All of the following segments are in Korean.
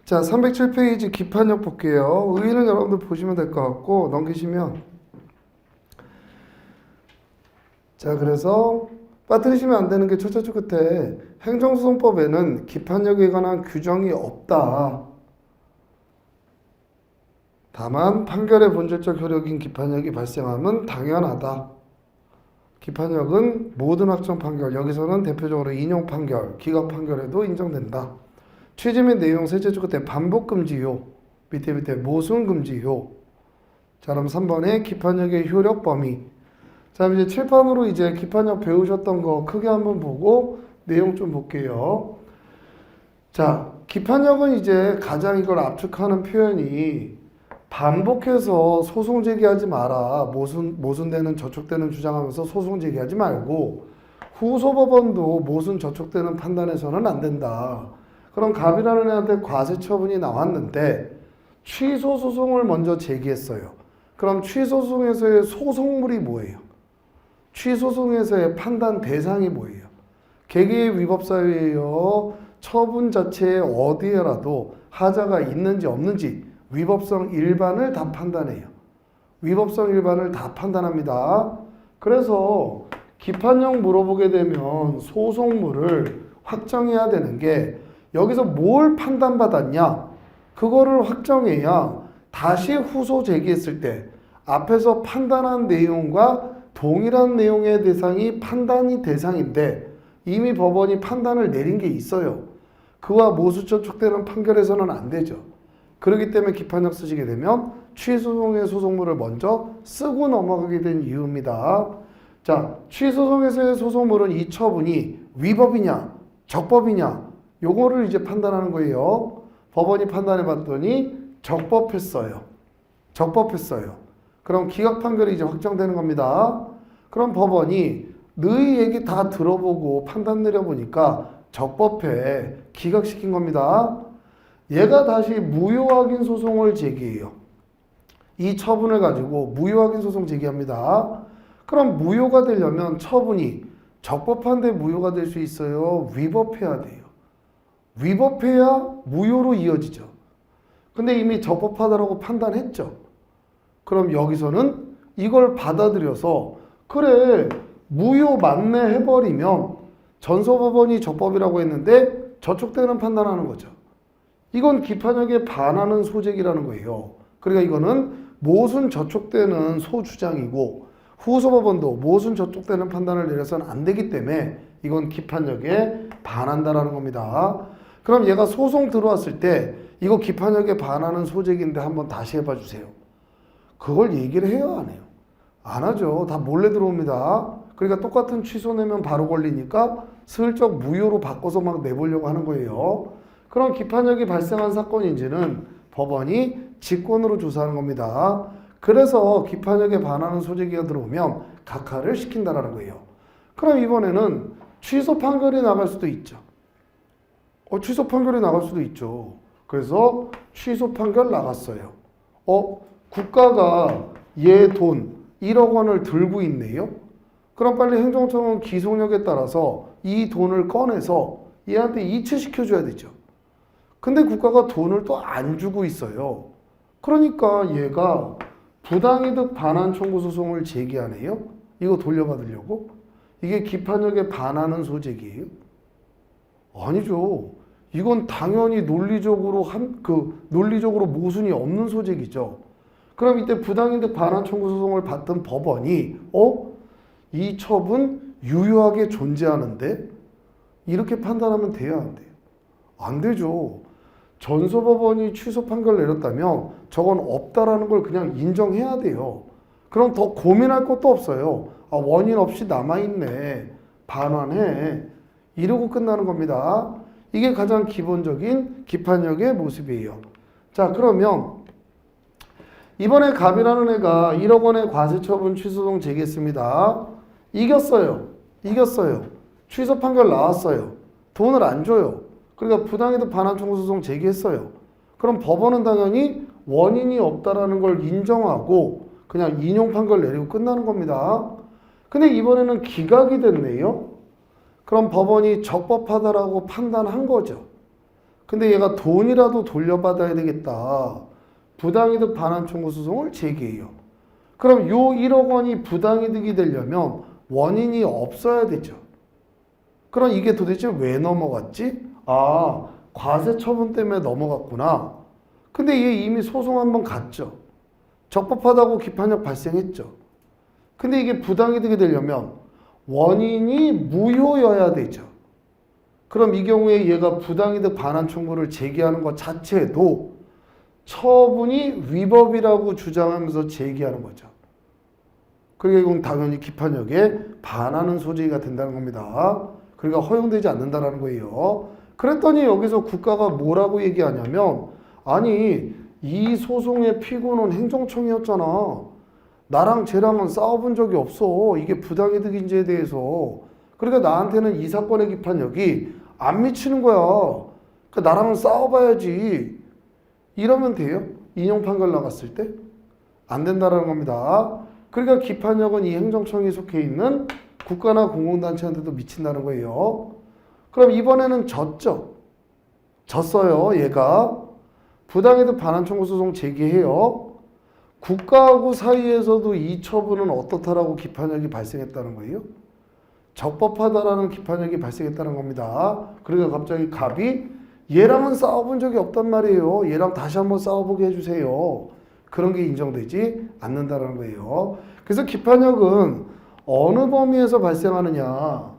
자, 307페이지 기판역 볼게요. 의의는 여러분들 보시면 될 것 같고 넘기시면, 자, 그래서 빠뜨리시면 안 되는 게 첫째 줄 끝에 행정소송법에는 기판역에 관한 규정이 없다. 다만 판결의 본질적 효력인 기판역이 발생함은 당연하다. 기판역은 모든 확정 판결, 여기서는 대표적으로 인용 판결, 기각 판결에도 인정된다. 취지 및 내용 셋째 줄 끝에 반복 금지요. 밑에 모순 금지요. 자, 그럼 3번에 기판역의 효력 범위. 자, 이제 칠판으로 이제 기판역 배우셨던 거 크게 한번 보고 내용 좀 볼게요. 자, 기판역은 이제 가장 이걸 압축하는 표현이 반복해서 소송 제기하지 마라. 모순되는 저촉되는 주장하면서 소송 제기하지 말고 후소법원도 모순 저촉되는 판단해서는 안 된다. 그럼 갑이라는 애한테 과세 처분이 나왔는데 취소 소송을 먼저 제기했어요. 그럼 취소 소송에서의 소송물이 뭐예요? 취소 소송에서의 판단 대상이 뭐예요? 개개의 위법 사유예요. 처분 자체에 어디에라도 하자가 있는지 없는지 위법성 일반을 다 판단해요. 위법성 일반을 다 판단합니다. 그래서 기판역 물어보게 되면 소송물을 확정해야 되는 게 여기서 뭘 판단받았냐? 그거를 확정해야 다시 후소 제기했을 때 앞에서 판단한 내용과 동일한 내용의 대상이 판단이 대상인데 이미 법원이 판단을 내린 게 있어요. 그와 모수저촉되는 판결에서는 안 되죠. 그렇기 때문에 기판역 쓰시게 되면 취소송의 소송물을 먼저 쓰고 넘어가게 된 이유입니다. 자, 취소송에서의 소송물은 이 처분이 위법이냐, 적법이냐, 요거를 이제 판단하는 거예요. 법원이 판단해 봤더니 적법했어요. 적법했어요. 그럼 기각 판결이 이제 확정되는 겁니다. 그럼 법원이 너희 얘기 다 들어보고 판단 내려보니까 적법해. 기각시킨 겁니다. 얘가 다시 무효확인 소송을 제기해요. 이 처분을 가지고 무효확인 소송 제기합니다. 그럼 무효가 되려면 처분이 적법한데 무효가 될 수 있어요? 위법해야 돼요. 위법해야 무효로 이어지죠. 근데 이미 적법하다라고 판단했죠. 그럼 여기서는 이걸 받아들여서 그래 무효 맞네 해버리면 전소법원이 적법이라고 했는데 저촉되는 판단하는 거죠. 이건 기판역에 반하는 소재기라는 거예요. 그러니까 이거는 모순 저촉되는 소주장이고 후소법원도 모순 저촉되는 판단을 내려서는 안 되기 때문에 이건 기판역에 반한다라는 겁니다. 그럼 얘가 소송 들어왔을 때 이거 기판역에 반하는 소재기인데 한번 다시 해봐 주세요. 그걸 얘기를 해요, 안 해요? 안 하죠. 다 몰래 들어옵니다. 그러니까 똑같은 취소 내면 바로 걸리니까 슬쩍 무효로 바꿔서 막 내보려고 하는 거예요. 그럼 기판역이 발생한 사건인지는 법원이 직권으로 조사하는 겁니다. 그래서 기판역에 반하는 소재기가 들어오면 각하를 시킨다라는 거예요. 그럼 이번에는 취소 판결이 나갈 수도 있죠. 취소 판결이 나갈 수도 있죠. 그래서 취소 판결 나갔어요. 국가가 얘 돈 1억 원을 들고 있네요. 그럼 빨리 행정처분 기소력에 따라서 이 돈을 꺼내서 얘한테 이체시켜줘야 되죠. 근데 국가가 돈을 또 안 주고 있어요. 그러니까 얘가 부당이득 반환 청구 소송을 제기하네요. 이거 돌려받으려고? 이게 기판역에 반하는 소재기예요? 아니죠. 이건 당연히 논리적으로 논리적으로 모순이 없는 소재기죠. 그럼 이때 부당이득 반환 청구 소송을 받던 법원이 이 처분 유효하게 존재하는데 이렇게 판단하면 돼야 안 돼요? 안 되죠. 전소법원이 취소 판결을 내렸다면 저건 없다라는 걸 그냥 인정해야 돼요. 그럼 더 고민할 것도 없어요. 원인 없이 남아있네. 반환해. 이러고 끝나는 겁니다. 이게 가장 기본적인 기판역의 모습이에요. 자, 그러면 이번에 갑이라는 애가 1억 원의 과세처분 취소소송 제기했습니다. 이겼어요. 취소 판결 나왔어요. 돈을 안 줘요. 그러니까 부당이득 반환 청구 소송 제기했어요. 그럼 법원은 당연히 원인이 없다라는 걸 인정하고 그냥 인용 판결 내리고 끝나는 겁니다. 근데 이번에는 기각이 됐네요. 그럼 법원이 적법하다라고 판단한 거죠. 근데 얘가 돈이라도 돌려받아야 되겠다. 부당이득 반환 청구 소송을 제기해요. 그럼 요 1억 원이 부당이득이 되려면 원인이 없어야 되죠. 그럼 이게 도대체 왜 넘어갔지? 아, 과세 처분 때문에 넘어갔구나. 근데 얘 이미 소송 한번 갔죠. 적법하다고 기판력 발생했죠. 근데 이게 부당이득이 되려면 원인이 무효여야 되죠. 그럼 이 경우에 얘가 부당이득 반환 청구를 제기하는 것 자체도 처분이 위법이라고 주장하면서 제기하는 거죠. 그러니까 이건 당연히 기판력에 반하는 소지가 된다는 겁니다. 그러니까 허용되지 않는다는 거예요. 그랬더니 여기서 국가가 뭐라고 얘기하냐면 아니 이 소송의 피고는 행정청이었잖아. 나랑 쟤랑은 싸워본 적이 없어. 이게 부당이득인지에 대해서. 그러니까 나한테는 이 사건의 기판력이 안 미치는 거야. 그러니까 나랑은 싸워봐야지. 이러면 돼요? 인용 판결 나갔을 때? 안 된다라는 겁니다. 그러니까 기판력은 이 행정청이 속해 있는 국가나 공공단체한테도 미친다는 거예요. 그럼 이번에는 졌어요. 얘가. 부당이득 반환 청구 소송 제기해요. 국가하고 사이에서도 이 처분은 어떻다라고 기판력이 발생했다는 거예요. 적법하다라는 기판력이 발생했다는 겁니다. 그러니까 갑자기 갑이 얘랑은 싸워본 적이 없단 말이에요. 얘랑 다시 한번 싸워보게 해주세요. 그런 게 인정되지 않는다는 거예요. 그래서 기판력은 어느 범위에서 발생하느냐.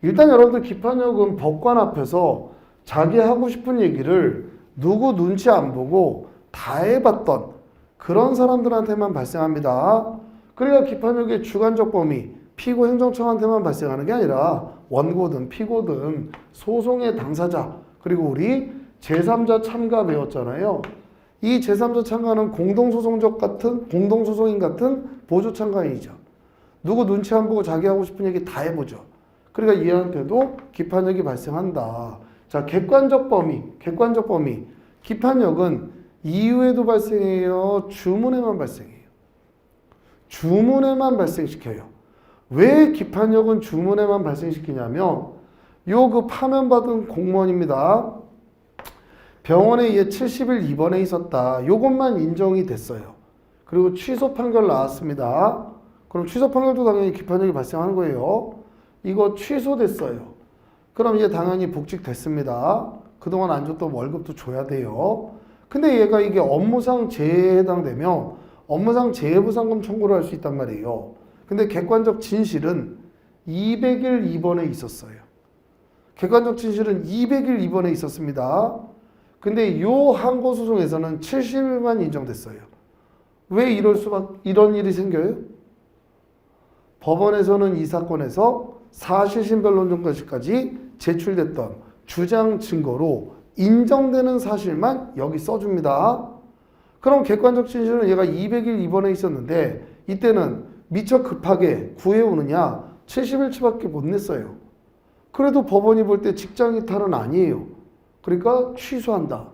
일단 여러분들 기판력은 법관 앞에서 자기 하고 싶은 얘기를 누구 눈치 안 보고 다 해봤던 그런 사람들한테만 발생합니다. 그러니까 기판력의 주관적 범위, 피고 행정청한테만 발생하는 게 아니라 원고든 피고든 소송의 당사자, 그리고 우리 제3자 참가 배웠잖아요. 이 제3자 참가는 공동소송인 같은 보조 참가인이죠. 누구 눈치 안 보고 자기 하고 싶은 얘기 다 해보죠. 그러니까 얘한테도 기판력이 발생한다. 자, 객관적 범위. 기판력은 이유에도 발생해요? 주문에만 발생해요? 주문에만 발생시켜요. 왜 기판력은 주문에만 발생시키냐면 요 그 파면받은 공무원입니다. 병원에 얘 70일 입원해 있었다. 요것만 인정이 됐어요. 그리고 취소 판결 나왔습니다. 그럼 취소 판결도 당연히 기판력이 발생하는 거예요. 이거 취소됐어요. 그럼 얘 당연히 복직됐습니다. 그동안 안 줬던 월급도 줘야 돼요. 근데 얘가 이게 업무상 재해에 해당되면 업무상 재해보상금 청구를 할 수 있단 말이에요. 근데 객관적 진실은 200일 입원해 있었어요. 객관적 진실은 200일 입원해 있었습니다. 근데 요 항고 소송에서는 70일만 인정됐어요. 왜 이런 일이 생겨요? 법원에서는 이 사건에서 사실신변론정까지 제출됐던 주장 증거로 인정되는 사실만 여기 써줍니다. 그럼 객관적 진실은 얘가 200일 입원해 있었는데 이때는 미처 급하게 구해오느냐 70일치밖에 못 냈어요. 그래도 법원이 볼 때 직장 이탈은 아니에요. 그러니까 취소한다.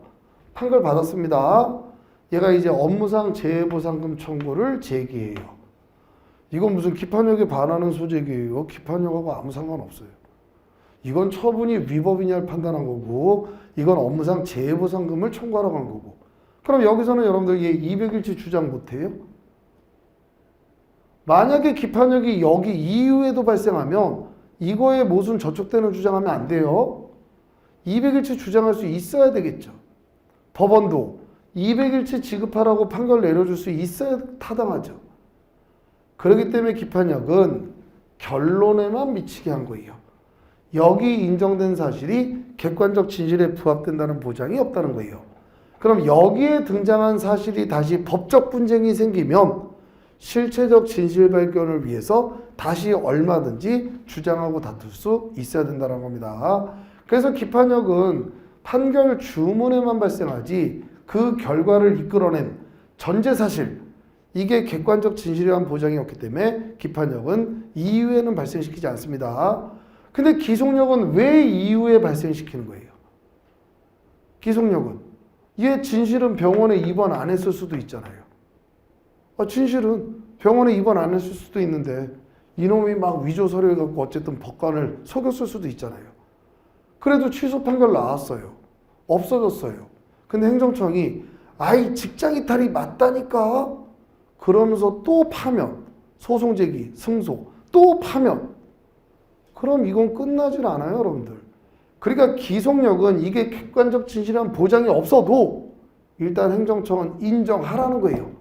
판결 받았습니다. 얘가 이제 업무상 재해보상금 청구를 제기해요. 이건 무슨 기판력에 반하는 소재기예요. 기판력하고 아무 상관없어요. 이건 처분이 위법이냐를 판단한 거고 이건 업무상 재해보상금을 청구하러 간 거고. 그럼 여기서는 여러분들 얘 200일치 주장 못해요? 만약에 기판력이 여기 이후에도 발생하면 이거에 모순 저촉되는 주장하면 안 돼요. 200일치 주장할 수 있어야 되겠죠. 법원도 200일치 지급하라고 판결 내려줄 수 있어야 타당하죠. 그렇기 때문에 기판력은 결론에만 미치게 한 거예요. 여기 인정된 사실이 객관적 진실에 부합된다는 보장이 없다는 거예요. 그럼 여기에 등장한 사실이 다시 법적 분쟁이 생기면 실체적 진실 발견을 위해서 다시 얼마든지 주장하고 다툴 수 있어야 된다는 겁니다. 그래서 기판력은 판결 주문에만 발생하지 그 결과를 이끌어낸 전제 사실, 이게 객관적 진실이란 보장이 없기 때문에 기판력은 이후에는 발생시키지 않습니다. 근데 기속력은 왜 이후에 발생시키는 거예요? 기속력은 얘 진실은 병원에 입원 안 했을 수도 있잖아요. 진실은 병원에 입원 안 했을 수도 있는데 이놈이 막 위조 서류를 갖고 어쨌든 법관을 속였을 수도 있잖아요. 그래도 취소 판결 나왔어요. 없어졌어요. 근데 행정청이 아이 직장 이탈이 맞다니까 그러면서 또 파면 소송 제기, 승소, 또 파면 그럼 이건 끝나질 않아요, 여러분들. 그러니까 기속력은 이게 객관적 진실한 보장이 없어도 일단 행정청은 인정하라는 거예요.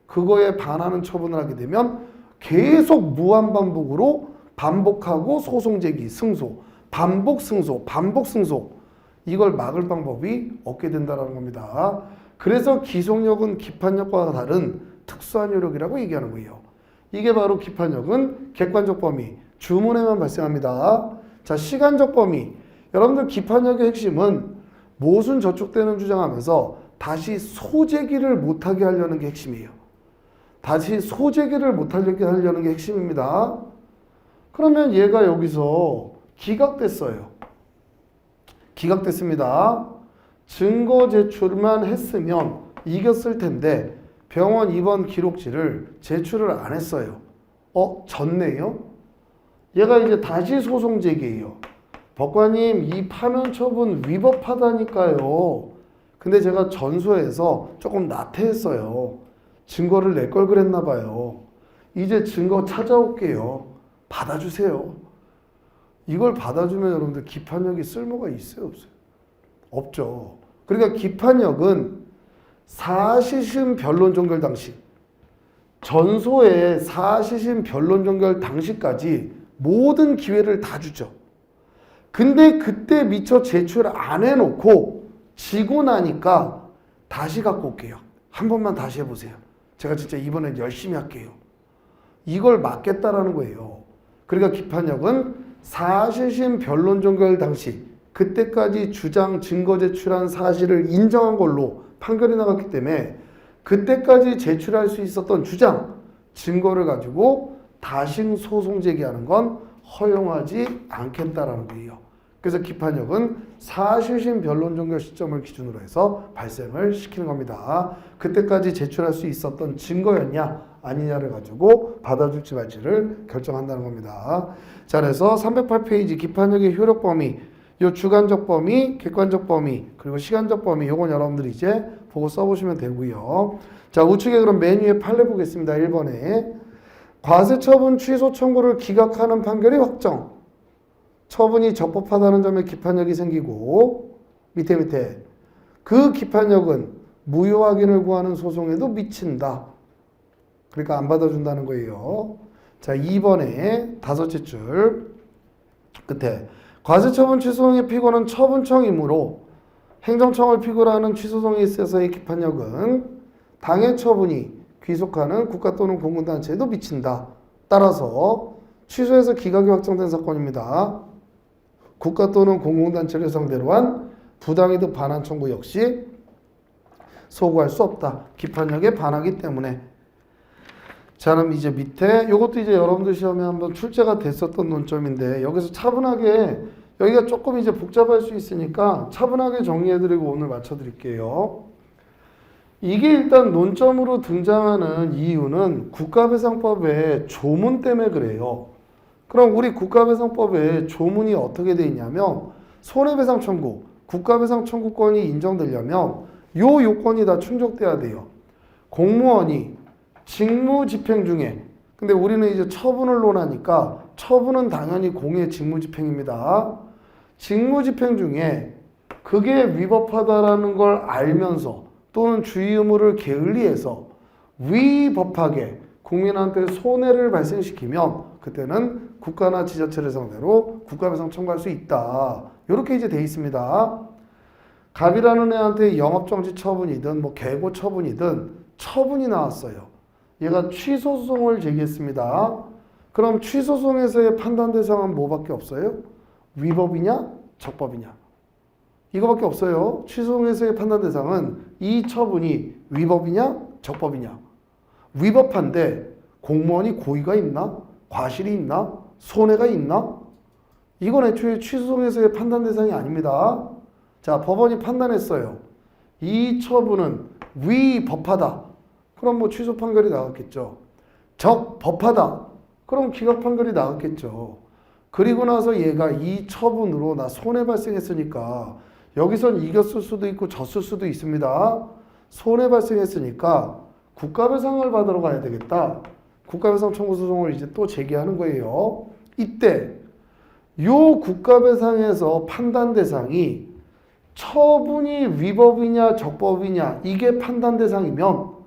그거에 반하는 처분을 하게 되면 계속 무한반복으로 반복하고 소송 제기, 승소, 반복 승소, 반복 승소 이걸 막을 방법이 없게 된다는 겁니다. 그래서 기속력은 기판력과 다른 특수한 요력이라고 얘기하는 거예요. 이게 바로 기판력은 객관적 범위, 주문에만 발생합니다. 자, 시간적 범위. 여러분들 기판력의 핵심은 모순 저촉되는 주장하면서 다시 소제기를 못하게 하려는 게 핵심이에요. 다시 소제기를 못하게 하려는 게 핵심입니다. 그러면 얘가 여기서 기각됐어요. 기각됐습니다. 증거 제출만 했으면 이겼을 텐데 병원 입원 기록지를 제출을 안 했어요. 졌네요. 얘가 이제 다시 소송 제기예요. 법관님, 이 파면 처분 위법하다니까요. 근데 제가 전소해서 조금 나태했어요. 증거를 낼 걸 그랬나 봐요. 이제 증거 찾아올게요. 받아주세요. 이걸 받아주면 여러분들 기판력이 쓸모가 있어요, 없어요? 없죠. 그러니까 기판력은 사시심 변론 종결 당시, 전소의 사시심 변론 종결 당시까지 모든 기회를 다 주죠. 근데 그때 미처 제출 안 해놓고 지고 나니까 다시 갖고 올게요. 한 번만 다시 해보세요. 제가 진짜 이번엔 열심히 할게요. 이걸 막겠다라는 거예요. 그러니까 기판력은 사실심 변론 종결 당시 그때까지 주장 증거 제출한 사실을 인정한 걸로 판결이 나갔기 때문에 그때까지 제출할 수 있었던 주장, 증거를 가지고 다시 소송 제기하는 건 허용하지 않겠다라는 거예요. 그래서 기판력은 사실심 변론 종결 시점을 기준으로 해서 발생을 시키는 겁니다. 그때까지 제출할 수 있었던 증거였냐 아니냐를 가지고 받아줄지 말지를 결정한다는 겁니다. 자, 그래서 308페이지 기판력의 효력 범위, 요 주관적 범위, 객관적 범위, 그리고 시간적 범위, 요건 여러분들이 이제 보고 써보시면 되고요. 자, 우측에 그럼 맨 위에 판례 보겠습니다. 1번에 과세처분 취소 청구를 기각하는 판결이 확정. 처분이 적법하다는 점에 기판력이 생기고 밑에 그 기판력은 무효 확인을 구하는 소송에도 미친다. 그러니까 안 받아준다는 거예요. 자, 2번에 다섯째 줄 끝에 과세처분 취소송의 피고는 처분청이므로 행정청을 피고로 하는 취소송에 있어서의 기판력은 당해 처분이 귀속하는 국가 또는 공공단체에도 미친다. 따라서 취소해서 기각이 확정된 사건입니다. 국가 또는 공공단체를 상대로 한 부당이득 반환 청구 역시 소구할 수 없다. 기판력에 반하기 때문에. 자, 그럼 이제 밑에 이것도 이제 여러분들 시험에 한번 출제가 됐었던 논점인데 여기서 차분하게 여기가 조금 이제 복잡할 수 있으니까 차분하게 정리해드리고 오늘 맞춰드릴게요. 이게 일단 논점으로 등장하는 이유는 국가배상법의 조문 때문에 그래요. 그럼 우리 국가배상법에 조문이 어떻게 돼 있냐면 손해배상 청구, 국가배상 청구권이 인정되려면 요 요건이 다 충족돼야 돼요. 공무원이 직무집행 중에, 근데 우리는 이제 처분을 논하니까 처분은 당연히 공의 직무집행입니다. 직무집행 중에 그게 위법하다라는 걸 알면서 또는 주의 의무를 게을리해서 위법하게 국민한테 손해를 발생시키면 그때는 국가나 지자체를 상대로 국가배상 청구할 수 있다. 이렇게 이제 돼 있습니다. 갑이라는 애한테 영업정지 처분이든 뭐 개고 처분이든 처분이 나왔어요. 얘가 취소소송을 제기했습니다. 그럼 취소소송에서의 판단 대상은 뭐밖에 없어요? 위법이냐? 적법이냐? 이거밖에 없어요. 취소소송에서의 판단 대상은 이 처분이 위법이냐? 적법이냐? 위법한데 공무원이 고의가 있나? 과실이 있나? 손해가 있나? 이건 애초에 취소소송에서의 판단 대상이 아닙니다. 자, 법원이 판단했어요. 이 처분은 위법하다. 그럼 뭐 취소 판결이 나왔겠죠. 적법하다. 그럼 기각 판결이 나왔겠죠. 그리고 나서 얘가 이 처분으로 나 손해 발생했으니까 여기선 이겼을 수도 있고 졌을 수도 있습니다. 손해 발생했으니까 국가배상을 받으러 가야 되겠다. 국가배상 청구 소송을 이제 또 제기하는 거예요. 이때 요 국가배상에서 판단 대상이 처분이 위법이냐 적법이냐 이게 판단 대상이면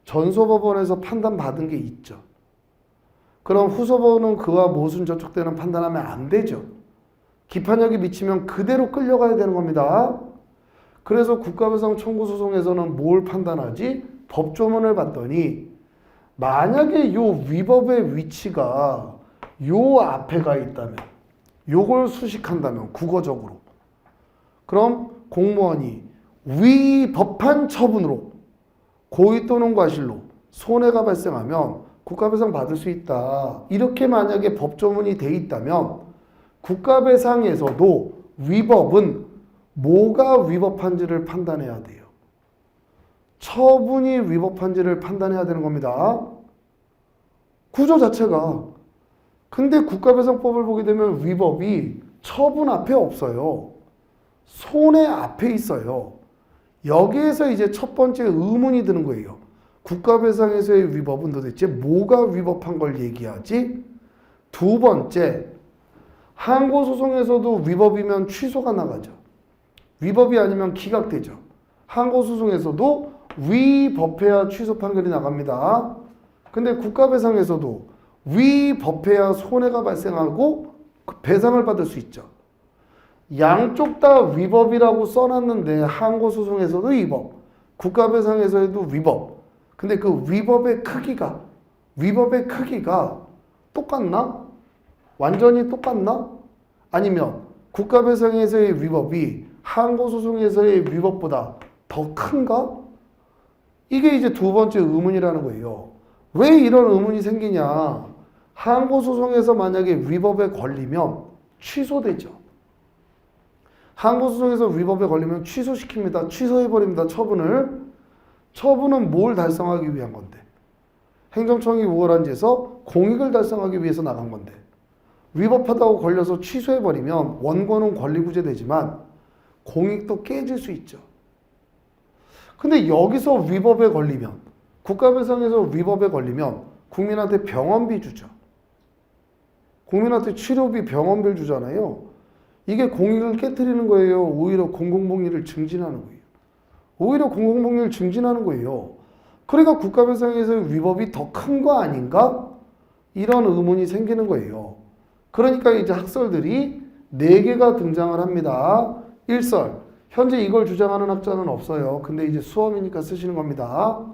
전소법원에서 판단받은 게 있죠. 그럼 후소법원은 그와 모순 저촉되는 판단하면 안 되죠. 기판력이 미치면 그대로 끌려가야 되는 겁니다. 그래서 국가배상 청구 소송에서는 뭘 판단하지? 법조문을 봤더니 만약에 요 위법의 위치가 요 앞에가 있다면, 요걸 수식한다면 국어적으로, 그럼 공무원이 위법한 처분으로 고의 또는 과실로 손해가 발생하면 국가배상 받을 수 있다. 이렇게 만약에 법조문이 돼 있다면 국가배상에서도 위법은 뭐가 위법한지를 판단해야 돼요. 처분이 위법한지를 판단해야 되는 겁니다. 구조 자체가. 근데 국가배상법을 보게 되면 위법이 처분 앞에 없어요. 손해 앞에 있어요. 여기에서 이제 첫 번째 의문이 드는 거예요. 국가배상에서의 위법은 도대체 뭐가 위법한 걸 얘기하지? 두 번째, 항고소송에서도 위법이면 취소가 나가죠. 위법이 아니면 기각되죠. 항고소송에서도 위법해야 취소 판결이 나갑니다. 근데 국가배상에서도 위법해야 손해가 발생하고 배상을 받을 수 있죠. 양쪽 다 위법이라고 써놨는데 항고소송에서도 위법, 국가배상에서도 위법. 근데 그 위법의 크기가 똑같나? 완전히 똑같나? 아니면 국가배상에서의 위법이 항고소송에서의 위법보다 더 큰가? 이게 이제 두 번째 의문이라는 거예요. 왜 이런 의문이 생기냐? 항고소송에서 만약에 위법에 걸리면 취소되죠. 항고소송에서 위법에 걸리면 취소시킵니다. 취소해버립니다. 처분은 뭘 달성하기 위한 건데? 행정청이 우월한 지에서 공익을 달성하기 위해서 나간 건데, 위법하다고 걸려서 취소해버리면 원고는 권리구제되지만 공익도 깨질 수 있죠. 근데 여기서 위법에 걸리면, 국가배상에서 위법에 걸리면 국민한테 병원비 주죠. 국민한테 치료비, 병원비를 주잖아요. 이게 공익을 깨트리는 거예요. 오히려 공공복리를 증진하는 거예요. 그러니까 국가배상에서 위법이 더 큰 거 아닌가? 이런 의문이 생기는 거예요. 그러니까 이제 학설들이 4개가 등장을 합니다. 1설, 현재 이걸 주장하는 학자는 없어요. 근데 이제 수험이니까 쓰시는 겁니다.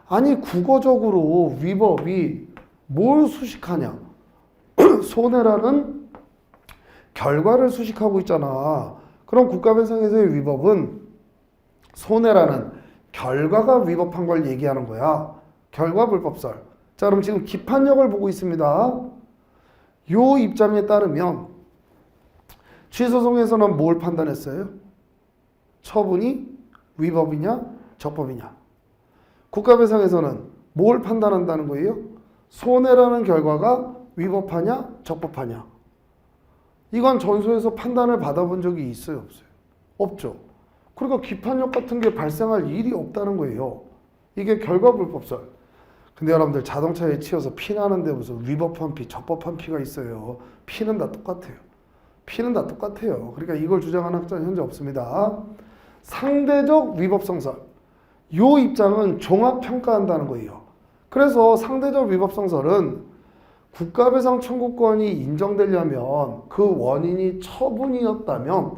아니 국어적으로 위법이 뭘 수식하냐? 손해라는 결과를 수식하고 있잖아. 그럼 국가배상에서의 위법은 손해라는 결과가 위법한 걸 얘기하는 거야. 결과불법설. 자, 그럼 지금 기판력을 보고 있습니다. 요 입장에 따르면 취소송에서는 뭘 판단했어요? 처분이 위법이냐 적법이냐. 국가배상에서는 뭘 판단한다는 거예요? 손해라는 결과가 위법하냐 적법하냐. 이건 전소에서 판단을 받아본 적이 있어요 없어요? 없죠. 그러니까 기판력 같은 게 발생할 일이 없다는 거예요. 이게 결과불법설. 근데 여러분들 자동차에 치여서 피 나는데 무슨 위법한 피, 적법한 피가 있어요. 피는 다 똑같아요. 그러니까 이걸 주장하는 학자는 현재 없습니다. 상대적 위법성설. 요 입장은 종합평가한다는 거예요. 그래서 상대적 위법성설은 국가배상 청구권이 인정되려면 그 원인이 처분이었다면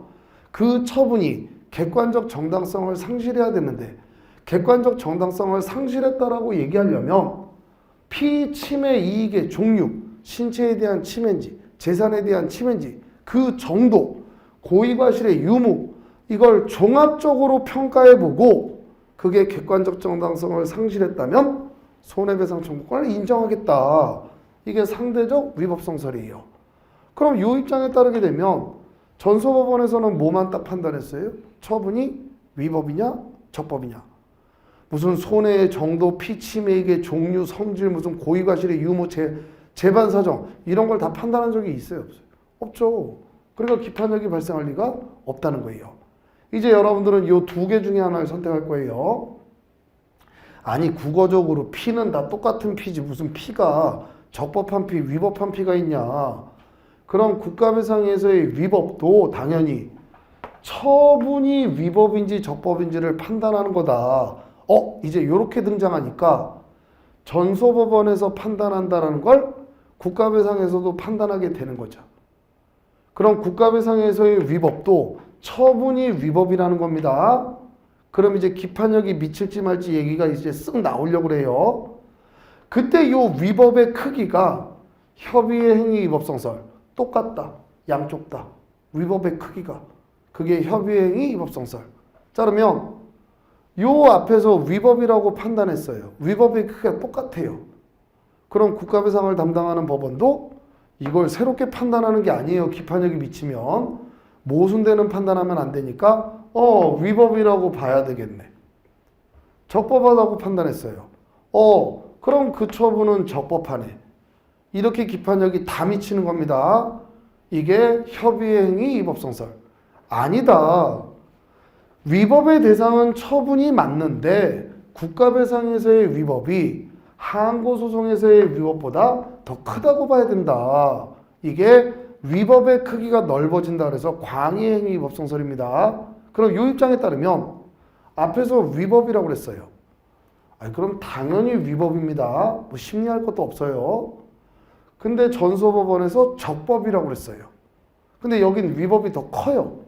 그 처분이 객관적 정당성을 상실해야 되는데, 객관적 정당성을 상실했다라고 얘기하려면 피침해 이익의 종류, 신체에 대한 침해인지 재산에 대한 침해인지 그 정도, 고의과실의 유무, 이걸 종합적으로 평가해보고 그게 객관적 정당성을 상실했다면 손해배상 청구권을 인정하겠다. 이게 상대적 위법성설이에요. 그럼 이 입장에 따르게 되면 전소법원에서는 뭐만 딱 판단했어요? 처분이 위법이냐 적법이냐. 무슨 손해의 정도, 피침해액의 종류, 성질, 무슨 고의과실의 유무, 재반 사정 이런 걸 다 판단한 적이 있어요 없어요? 없죠. 그러니까 기판력이 발생할 리가 없다는 거예요. 이제 여러분들은 이 두 개 중에 하나를 선택할 거예요. 아니 국어적으로 P는 다 똑같은 P지 무슨 P가 적법한 P, 위법한 P가 있냐. 그럼 국가배상에서의 위법도 당연히 처분이 위법인지 적법인지를 판단하는 거다. 이제 이렇게 등장하니까 전소법원에서 판단한다는 걸 국가배상에서도 판단하게 되는 거죠. 그럼 국가배상에서의 위법도 처분이 위법이라는 겁니다. 그럼 이제 기판력이 미칠지 말지 얘기가 이제 쓱 나오려고 그래요. 그때 이 위법의 크기가 협의의 행위 위법성설 똑같다. 양쪽 다. 위법의 크기가. 그게 협의의 행위 위법성설. 자 그러면 요 앞에서 위법이라고 판단했어요. 위법의 크기가 똑같아요. 그럼 국가배상을 담당하는 법원도 이걸 새롭게 판단하는 게 아니에요. 기판력이 미치면. 모순되는 판단하면 안 되니까 위법이라고 봐야 되겠네. 적법하다고 판단했어요. 그럼 그 처분은 적법하네. 이렇게 기판력이 다 미치는 겁니다. 이게 협의의 행위 위법성설. 아니다. 위법의 대상은 처분이 맞는데 국가배상에서의 위법이 항고소송에서의 위법보다 더 크다고 봐야 된다. 이게 위법의 크기가 넓어진다 그래서 광의행위 위법성설입니다. 그럼 이 입장에 따르면 앞에서 위법이라고 그랬어요. 그럼 당연히 위법입니다. 뭐 심리할 것도 없어요. 근데 전소법원에서 적법이라고 그랬어요. 근데 여긴 위법이 더 커요.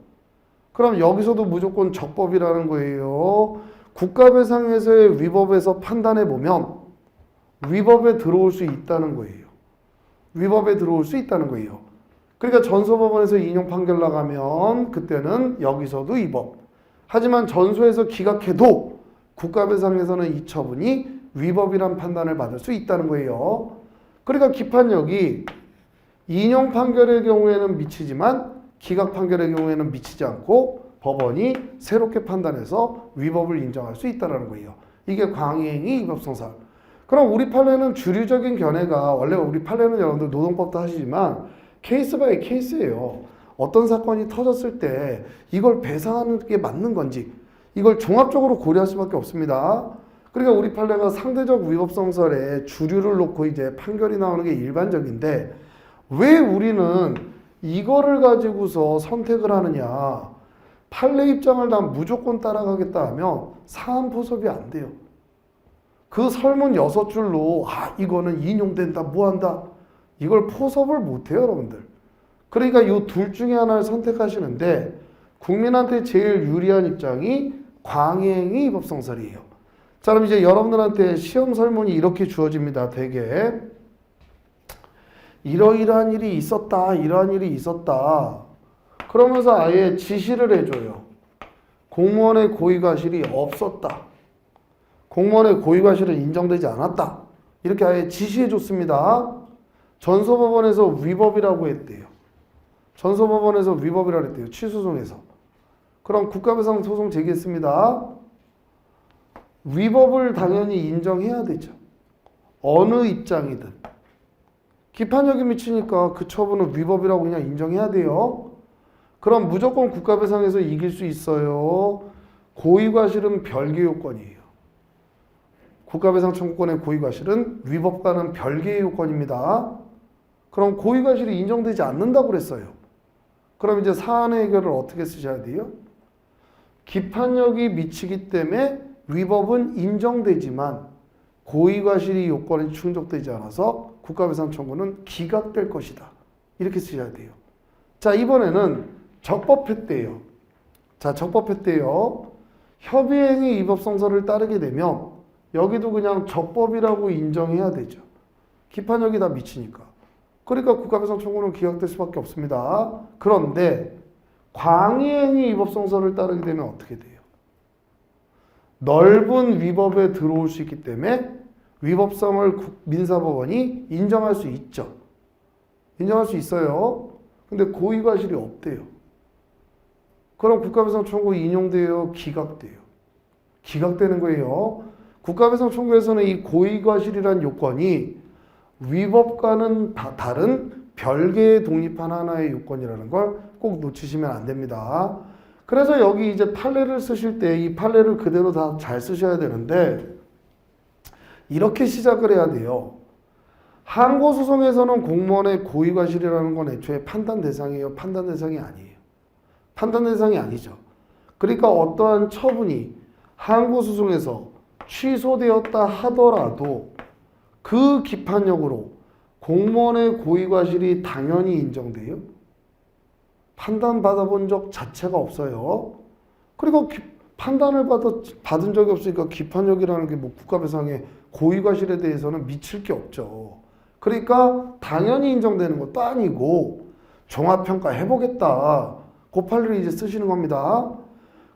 그럼 여기서도 무조건 적법이라는 거예요. 국가배상에서의 위법에서 판단해 보면 위법에 들어올 수 있다는 거예요. 위법에 들어올 수 있다는 거예요. 그러니까 전소법원에서 인용 판결 나가면 그때는 여기서도 위법. 하지만 전소에서 기각해도 국가배상에서는 이 처분이 위법이란 판단을 받을 수 있다는 거예요. 그러니까 기판력이 인용 판결의 경우에는 미치지만 기각 판결의 경우에는 미치지 않고 법원이 새롭게 판단해서 위법을 인정할 수 있다는 거예요. 이게 광의행위 위법성설. 그럼 우리 판례는 주류적인 견해가 원래 우리 판례는 여러분들 노동법도 하시지만 케이스 바이 케이스예요. 어떤 사건이 터졌을 때 이걸 배상하는 게 맞는 건지 이걸 종합적으로 고려할 수밖에 없습니다. 그러니까 우리 판례가 상대적 위법성설에 주류를 놓고 이제 판결이 나오는 게 일반적인데 왜 우리는 이거를 가지고서 선택을 하느냐. 판례 입장을 난 무조건 따라가겠다 하면 사안 포섭이 안 돼요. 그 설문 6줄로 이거는 인용된다 뭐한다 이걸 포섭을 못해요 여러분들. 그러니까 이 둘 중에 하나를 선택하시는데 국민한테 제일 유리한 입장이 광의행위 위법성설이에요. 자 그럼 이제 여러분들한테 시험 설문이 이렇게 주어집니다. 되게 이러이러한 일이 있었다 이러한 일이 있었다 그러면서 아예 지시를 해줘요. 공무원의 고의과실이 없었다. 공무원의 고의과실은 인정되지 않았다. 이렇게 아예 지시해줬습니다. 전소법원에서 위법이라고 했대요. 전소법원에서 위법이라고 했대요. 취소송에서. 그럼 국가배상 소송 제기했습니다. 위법을 당연히 인정해야 되죠. 어느 입장이든. 기판력이 미치니까 그 처분은 위법이라고 그냥 인정해야 돼요. 그럼 무조건 국가배상에서 이길 수 있어요. 고의과실은 별개 요건이에요. 국가배상 청구권의 고의과실은 위법과는 별개의 요건입니다. 그럼 고의과실이 인정되지 않는다고 그랬어요. 그럼 이제 사안의 해결을 어떻게 쓰셔야 돼요? 기판력이 미치기 때문에 위법은 인정되지만 고의과실이 요건이 충족되지 않아서 국가배상 청구는 기각될 것이다. 이렇게 쓰셔야 돼요. 자 이번에는 적법했대요. 자 적법했대요. 협의행위 위법성설을 따르게 되면 여기도 그냥 적법이라고 인정해야 되죠. 기판력이 다 미치니까. 그러니까 국가배상 청구는 기각될 수밖에 없습니다. 그런데 광의행위 위법성설을 따르게 되면 어떻게 돼요? 넓은 위법에 들어올 수 있기 때문에 위법성을 민사법원이 인정할 수 있죠. 인정할 수 있어요. 근데 고의과실이 없대요. 그럼 국가배상 청구 인용돼요? 기각돼요? 기각되는 거예요. 국가배상 청구에서는 이 고의과실이라는 요건이 위법과는 다른 별개의 독립한 하나의 요건이라는 걸 꼭 놓치시면 안 됩니다. 그래서 여기 이제 판례를 쓰실 때 이 판례를 그대로 다 잘 쓰셔야 되는데 이렇게 시작을 해야 돼요. 항고소송에서는 공무원의 고의과실이라는 건 애초에 판단 대상이에요. 판단 대상이 아니에요. 판단 대상이 아니죠. 그러니까 어떠한 처분이 항고소송에서 취소되었다 하더라도 그 기판력으로 공무원의 고의과실이 당연히 인정돼요. 판단받아본 적 자체가 없어요. 그리고 판단을 받은 적이 없으니까 기판력이라는 게 뭐 국가배상의 고의과실에 대해서는 미칠 게 없죠. 그러니까 당연히 인정되는 것도 아니고 종합평가 해보겠다. 그 판례를 이제 쓰시는 겁니다.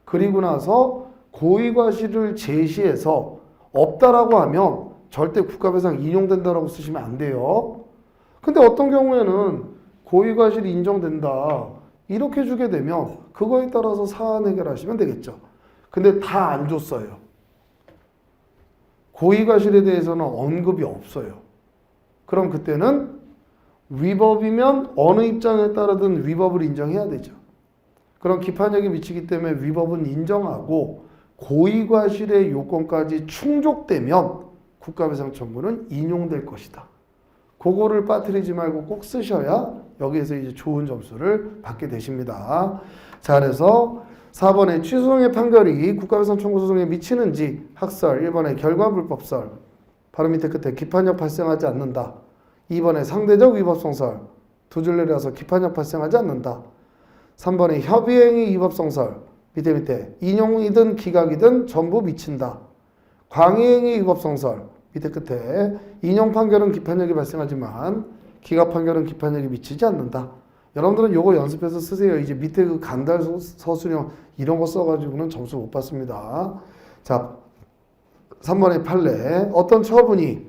그리고 나서 고의과실을 제시해서 없다라고 하면 절대 국가배상 인용된다라고 쓰시면 안 돼요. 근데 어떤 경우에는 고의과실이 인정된다. 이렇게 주게 되면 그거에 따라서 사안 해결하시면 되겠죠. 근데 다 안 줬어요. 고의과실에 대해서는 언급이 없어요. 그럼 그때는 위법이면 어느 입장에 따르든 위법을 인정해야 되죠. 그럼 기판력이 미치기 때문에 위법은 인정하고 고의과실의 요건까지 충족되면 국가배상 청구는 인용될 것이다. 그거를 빠뜨리지 말고 꼭 쓰셔야 여기에서 이제 좋은 점수를 받게 되십니다. 자, 그래서 4번에 취소송의 판결이 국가배상 청구 소송에 미치는지 학설, 1번에 결과불법설, 바로 밑에 끝에 기판력 발생하지 않는다. 2번에 상대적 위법성설, 두 줄 내려서 기판력 발생하지 않는다. 3번에 협의행위 위법성설, 밑에 인용이든 기각이든 전부 미친다. 광의행위 위법성설, 밑에 끝에 인용 판결은 기판력이 발생하지만 기각 판결은 기판력이 미치지 않는다. 여러분들은 요거 연습해서 쓰세요. 이제 밑에 그 간달 서술형 이런 거 써가지고는 점수 못 받습니다. 자, 3번의 판례. 어떤 처분이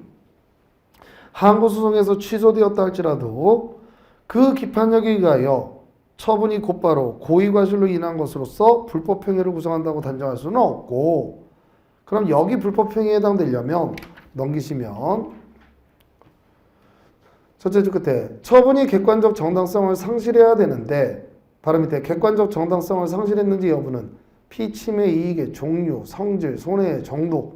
항고소송에서 취소되었다 할지라도 그 기판력에 의하여 처분이 곧바로 고의과실로 인한 것으로서 불법행위를 구성한다고 단정할 수는 없고, 그럼 여기 불법행위에 해당되려면 넘기시면 첫째 줄 끝에 처분이 객관적 정당성을 상실해야 되는데 바로 밑에 객관적 정당성을 상실했는지 여부는 피침해 이익의 종류, 성질, 손해의 정도,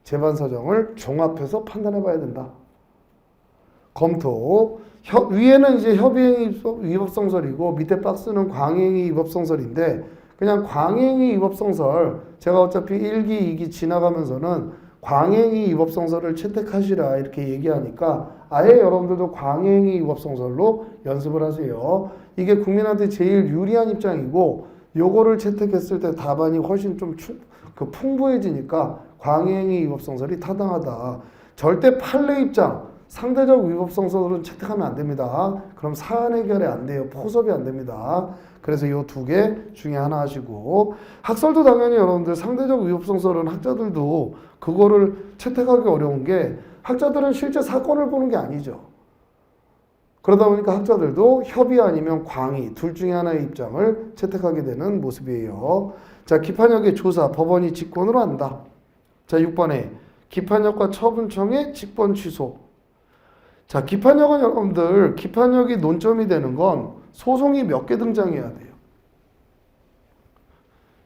재반 사정을 종합해서 판단해 봐야 된다. 검토. 위에는 이제 협의행위 위법성설이고 밑에 박스는 광의행위 위법성설인데 그냥 광의행위 위법성설 제가 어차피 1기, 2기 지나가면서는 광의행위 위법성설을 채택하시라 이렇게 얘기하니까 아예 여러분들도 광의행위 위법성설로 연습을 하세요. 이게 국민한테 제일 유리한 입장이고 요거를 채택했을 때 답안이 훨씬 좀 풍부해지니까 광의행위 위법성설이 타당하다. 절대 판례 입장 상대적 위법성설은 채택하면 안 됩니다. 그럼 사안 해결이 안 돼요. 포섭이 안 됩니다. 그래서 이 두 개 중에 하나 하시고 학설도 당연히 여러분들 상대적 위법성설은 학자들도 그거를 채택하기 어려운 게 학자들은 실제 사건을 보는 게 아니죠. 그러다 보니까 학자들도 협의 아니면 광의 둘 중에 하나의 입장을 채택하게 되는 모습이에요. 자, 기판력의 조사 법원이 직권으로 한다. 자, 6번에 기판력과 처분청의 직권 취소. 자, 기판력은 여러분들 기판력이 논점이 되는 건 소송이 몇 개 등장해야 돼요.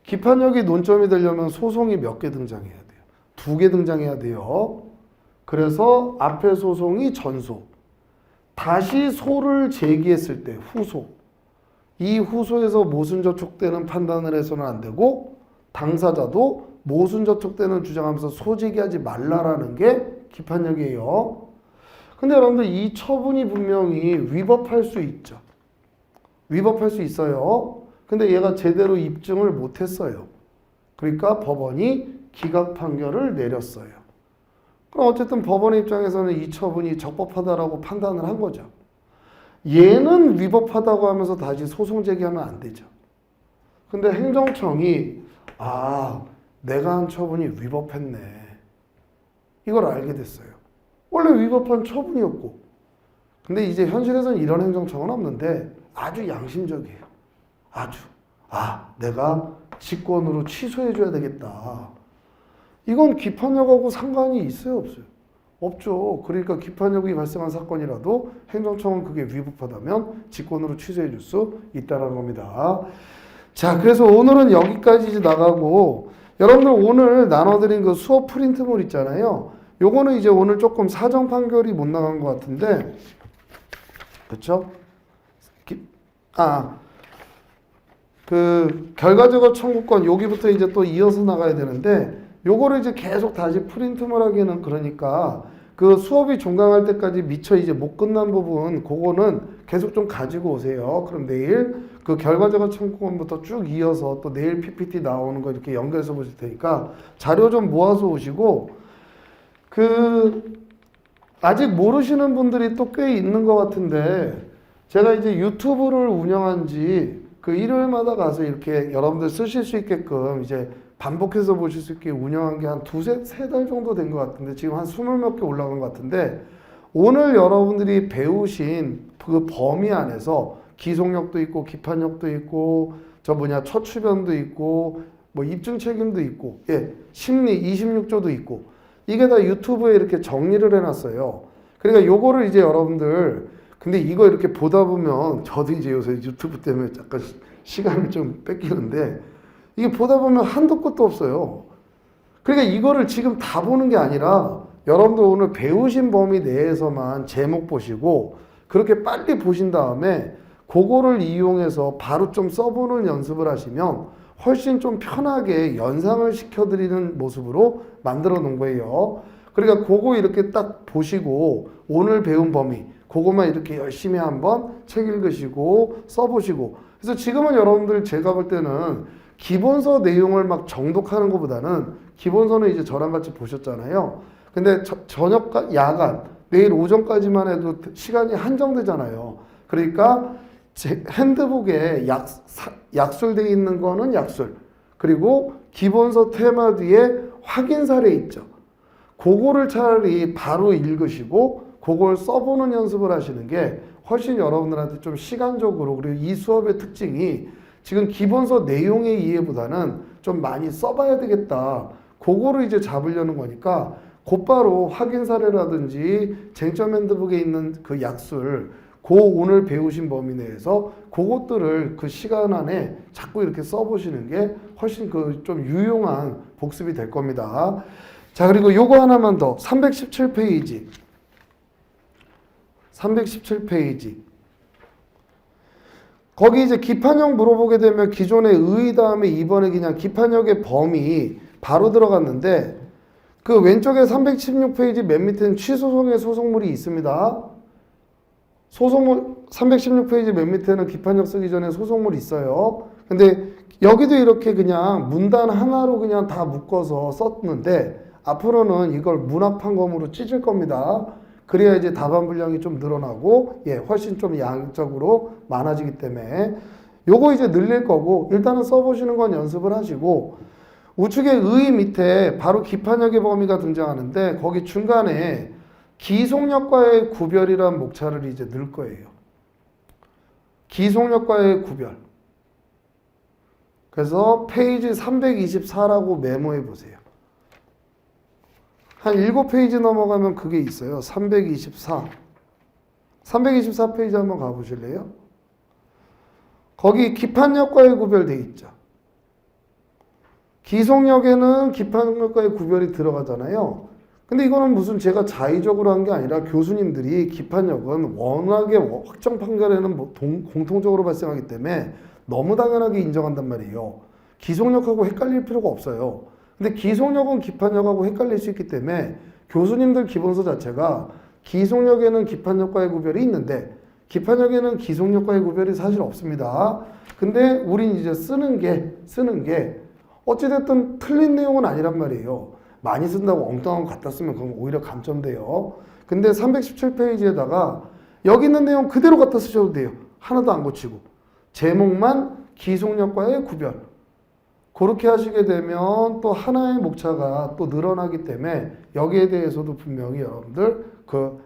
기판력이 논점이 되려면 소송이 몇 개 등장해야 돼요. 2개 등장해야 돼요. 그래서 앞에 소송이 전소, 다시 소를 제기했을 때 후소, 이 후소에서 모순저촉되는 판단을 해서는 안 되고 당사자도 모순저촉되는 주장하면서 소제기하지 말라라는 게 기판력이에요. 근데 여러분들 이 처분이 분명히 위법할 수 있죠. 위법할 수 있어요. 근데 얘가 제대로 입증을 못했어요. 그러니까 법원이 기각 판결을 내렸어요. 그럼 어쨌든 법원의 입장에서는 이 처분이 적법하다라고 판단을 한 거죠. 얘는 위법하다고 하면서 다시 소송 제기하면 안 되죠. 근데 행정청이 내가 한 처분이 위법했네. 이걸 알게 됐어요. 원래 위법한 처분이었고. 근데 이제 현실에서는 이런 행정청은 없는데 아주 양심적이에요. 아주. 내가 직권으로 취소해줘야 되겠다. 이건 기판력하고 상관이 있어요, 없어요? 없죠. 그러니까 기판력이 발생한 사건이라도 행정청은 그게 위법하다면 직권으로 취소해 줄 수 있다는 겁니다. 자, 그래서 오늘은 여기까지 이제 나가고, 여러분들 오늘 나눠드린 그 수업 프린트물 있잖아요. 요거는 이제 오늘 조금 사정 판결이 못 나간 것 같은데, 그쵸? 그 결과적어 청구권 여기부터 이제 또 이어서 나가야 되는데, 요거를 이제 계속 다시 프린트물 하기는 그러니까 그 수업이 종강할 때까지 미처 이제 못 끝난 부분 그거는 계속 좀 가지고 오세요. 그럼 내일 그 결과적어 청구권부터 쭉 이어서 또 내일 PPT 나오는 거 이렇게 연결해서 보실 테니까 자료 좀 모아서 오시고, 그 아직 모르시는 분들이 또 꽤 있는 것 같은데, 제가 이제 유튜브를 운영한 지 그 일요일마다 가서 이렇게 여러분들 쓰실 수 있게끔 이제 반복해서 보실 수 있게 운영한 게 한 세 달 정도 된 것 같은데, 지금 한 20몇 개 올라간 것 같은데, 오늘 여러분들이 배우신 그 범위 안에서 기속력도 있고 기판력도 있고 첫 추변도 있고 뭐 입증 책임도 있고, 예, 심리 26조도 있고, 이게 다 유튜브에 이렇게 정리를 해놨어요. 그러니까 요거를 이제 여러분들, 근데 이거 이렇게 보다 보면 저도 이제 요새 유튜브 때문에 잠깐 시간을 좀 뺏기는데, 이게 보다 보면 한도 끝도 없어요. 그러니까 이거를 지금 다 보는 게 아니라 여러분들 오늘 배우신 범위 내에서만 제목 보시고 그렇게 빨리 보신 다음에 그거를 이용해서 바로 좀 써보는 연습을 하시면 훨씬 좀 편하게 연상을 시켜드리는 모습으로 만들어 놓은 거예요. 그러니까 그거 이렇게 딱 보시고 오늘 배운 범위 그것만 이렇게 열심히 한번 책 읽으시고 써보시고. 그래서 지금은 여러분들 제가 볼 때는 기본서 내용을 막 정독하는 것보다는, 기본서는 이제 저랑 같이 보셨잖아요. 근데 저녁, 야간, 내일 오전까지만 해도 시간이 한정되잖아요. 그러니까 제 핸드북에 약술되어 있는 거는 약술, 그리고 기본서 테마 뒤에 확인 사례 있죠. 그거를 차라리 바로 읽으시고 그걸 써보는 연습을 하시는 게 훨씬 여러분들한테 좀 시간적으로, 그리고 이 수업의 특징이 지금 기본서 내용의 이해보다는 좀 많이 써봐야 되겠다, 그거를 이제 잡으려는 거니까 곧바로 확인 사례라든지 쟁점 핸드북에 있는 그 약술, 그 오늘 배우신 범위 내에서 그것들을 그 시간 안에 자꾸 이렇게 써보시는 게 훨씬 그 좀 유용한 복습이 될 겁니다. 자, 그리고 요거 하나만 더. 317페이지. 317페이지. 거기 이제 기판형 물어보게 되면 기존의 의 다음에 이번에 그냥 기판형의 범위 바로 들어갔는데, 그 왼쪽에 316페이지 맨 밑에는 취소송의 소송물이 있습니다. 소송물 316페이지 맨 밑에는 기판형 쓰기 전에 소송물이 있어요. 근데 여기도 이렇게 그냥 문단 하나로 그냥 다 묶어서 썼는데, 앞으로는 이걸 문합판검으로 찢을 겁니다. 그래야 이제 답안 분량이 좀 늘어나고, 예, 훨씬 좀 양적으로 많아지기 때문에 요거 이제 늘릴 거고, 일단은 써보시는 건 연습을 하시고, 우측의 의 밑에 바로 기판형의 범위가 등장하는데 거기 중간에 기속력과의 구별이란 목차를 이제 넣을 거예요. 기속력과의 구별. 그래서 페이지 324라고 메모해 보세요. 한 7페이지 넘어가면 그게 있어요. 324. 324페이지 한번 가보실래요? 거기 기판력과의 구별돼 있죠. 기속력에는 기판력과의 구별이 들어가잖아요. 근데 이거는 무슨 제가 자의적으로 한 게 아니라 교수님들이 기판력은 워낙에 확정 판결에는 공통적으로 발생하기 때문에 너무 당연하게 인정한단 말이에요. 기속력하고 헷갈릴 필요가 없어요. 근데 기속력은 기판력하고 헷갈릴 수 있기 때문에 교수님들 기본서 자체가 기속력에는 기판력과의 구별이 있는데 기판력에는 기속력과의 구별이 사실 없습니다. 근데 우린 이제 쓰는 게 어찌됐든 틀린 내용은 아니란 말이에요. 많이 쓴다고 엉뚱한 거 갖다 쓰면 그건 오히려 감점돼요. 근데 317페이지에다가 여기 있는 내용 그대로 갖다 쓰셔도 돼요. 하나도 안 고치고. 제목만 기속력과의 구별. 그렇게 하시게 되면 또 하나의 목차가 또 늘어나기 때문에 여기에 대해서도 분명히 여러분들 그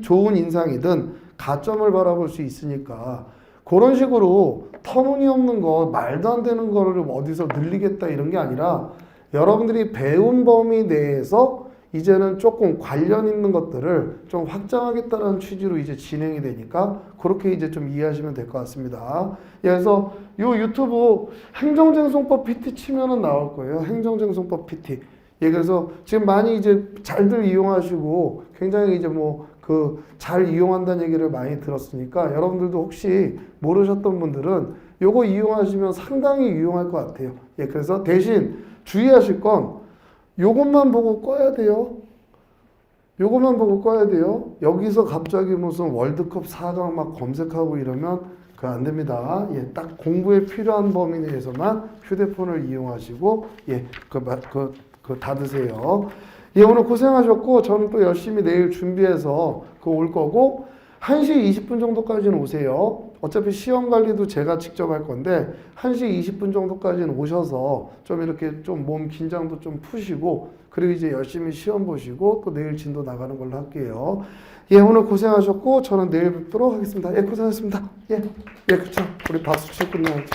좋은 인상이든 가점을 바라볼 수 있으니까, 그런 식으로 터무니없는 거, 말도 안 되는 거를 어디서 늘리겠다 이런 게 아니라 여러분들이 배운 범위 내에서 이제는 조금 관련 있는 것들을 좀 확장하겠다는 취지로 이제 진행이 되니까 그렇게 이제 좀 이해하시면 될 것 같습니다. 예, 그래서 요 유튜브 행정쟁송법 PT 치면은 나올 거예요. 행정쟁송법 PT. 예, 그래서 지금 많이 이제 잘들 이용하시고 굉장히 이제 뭐 그 잘 이용한다는 얘기를 많이 들었으니까 여러분들도 혹시 모르셨던 분들은 요거 이용하시면 상당히 유용할 것 같아요. 예, 그래서 대신 주의하실 건 요것만 보고 꺼야 돼요. 요것만 보고 꺼야 돼요. 여기서 갑자기 무슨 월드컵 4강 막 검색하고 이러면 그거 안 됩니다. 예, 딱 공부에 필요한 범위 내에서만 휴대폰을 이용하시고 예, 그 닫으세요. 예, 오늘 고생하셨고 저는 또 열심히 내일 준비해서 그거 올 거고 1시 20분 정도까지는 오세요. 어차피 시험 관리도 제가 직접 할 건데 1시 20분 정도까지는 오셔서 좀 이렇게 좀 몸 긴장도 좀 푸시고 그리고 이제 열심히 시험 보시고 또 내일 진도 나가는 걸로 할게요. 예, 오늘 고생하셨고 저는 내일 뵙도록 하겠습니다. 예, 고생하셨습니다. 예, 그렇죠. 우리 박수 치고 끝내야지.